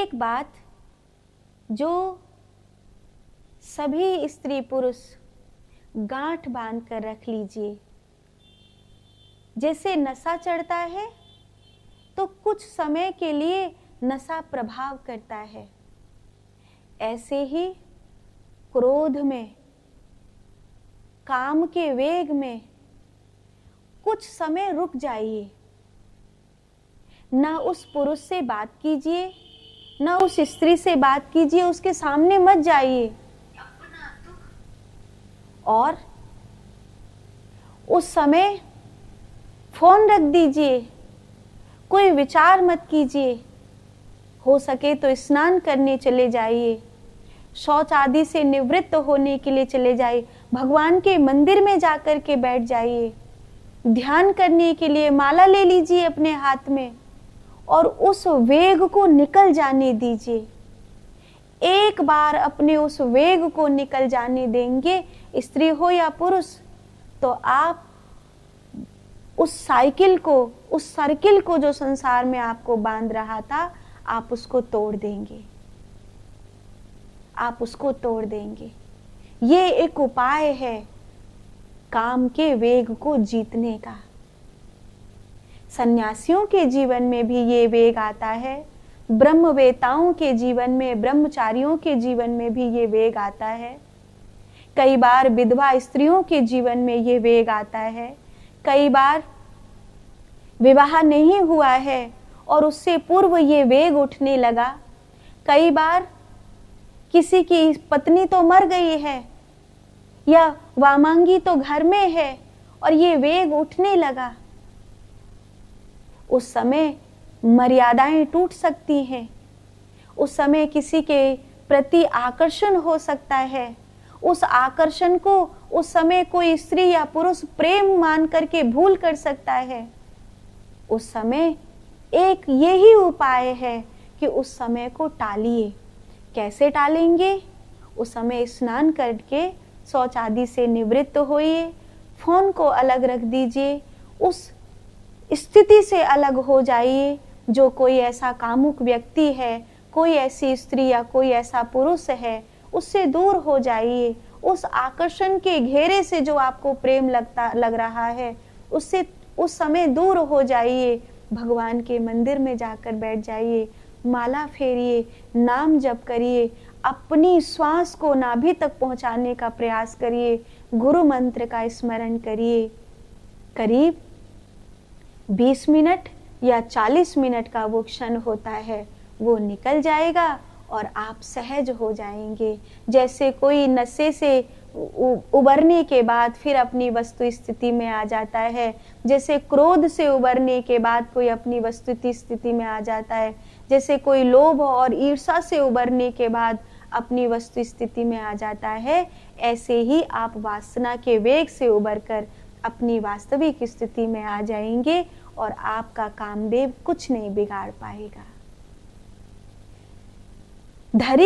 एक बात जो सभी स्त्री पुरुष गांठ बांध कर रख लीजिए, जैसे नशा चढ़ता है तो कुछ समय के लिए नशा प्रभाव करता है, ऐसे ही क्रोध में, काम के वेग में कुछ समय रुक जाइए। ना उस पुरुष से बात कीजिए, ना उस स्त्री से बात कीजिए, उसके सामने मत जाइए और उस समय फोन रख दीजिए, कोई विचार मत कीजिए। हो सके तो स्नान करने चले जाइए, शौच आदि से निवृत्त होने के लिए चले जाइए, भगवान के मंदिर में जाकर के बैठ जाइए, ध्यान करने के लिए माला ले लीजिए अपने हाथ में और उस वेग को निकल जाने दीजिए। एक बार अपने उस वेग को निकल जाने देंगे, स्त्री हो या पुरुष, तो आप उस साइकिल को, उस सर्किल को जो संसार में आपको बांध रहा था, आप उसको तोड़ देंगे, आप उसको तोड़ देंगे। ये एक उपाय है काम के वेग को जीतने का। सन्यासियों के जीवन में भी ये वेग आता है, ब्रह्मवेताओं के जीवन में, ब्रह्मचारियों के जीवन में भी ये वेग आता है। कई बार विधवा स्त्रियों के जीवन में ये वेग आता है। कई बार विवाह नहीं हुआ है और उससे पूर्व ये वेग उठने लगा। कई बार किसी की पत्नी तो मर गई है या वामांगी तो घर में है और ये वेग उठने लगा। उस समय मर्यादाएं टूट सकती हैं, उस समय किसी के प्रति आकर्षण हो सकता है, उस आकर्षण को उस समय कोई स्त्री या पुरुष प्रेम मान करके भूल कर सकता है। उस समय एक यही उपाय है कि उस समय को टालिए। कैसे टालेंगे? उस समय स्नान करके शौच आदि से निवृत्त होइए, फोन को अलग रख दीजिए, उस स्थिति से अलग हो जाइए। जो कोई ऐसा कामुक व्यक्ति है, कोई ऐसी स्त्री या कोई ऐसा पुरुष है, उससे दूर हो जाइए। उस आकर्षण के घेरे से जो आपको प्रेम लग रहा है, उससे उस समय दूर हो जाइए। भगवान के मंदिर में जाकर बैठ जाइए, माला फेरिए, नाम जप करिए, अपनी श्वास को नाभि तक पहुंचाने का प्रयास करिए, गुरु मंत्र का स्मरण करिए। करीब 20 मिनट या 40 मिनट का वो क्षण होता है, वो निकल जाएगा और आप सहज हो जाएंगे। जैसे कोई नशे से उबरने के बाद फिर अपनी वस्तु स्थिति में आ जाता है, जैसे क्रोध से उबरने के बाद कोई अपनी वस्तु स्थिति में आ जाता है, जैसे कोई लोभ और ईर्ष्या से उबरने के बाद अपनी वस्तु स्थिति में आ जाता है, ऐसे ही आप वासना के वेग से उबरकर अपनी वास्तविक स्थिति में आ जाएंगे और आपका कामदेव कुछ नहीं बिगाड़ पाएगा। धैर्य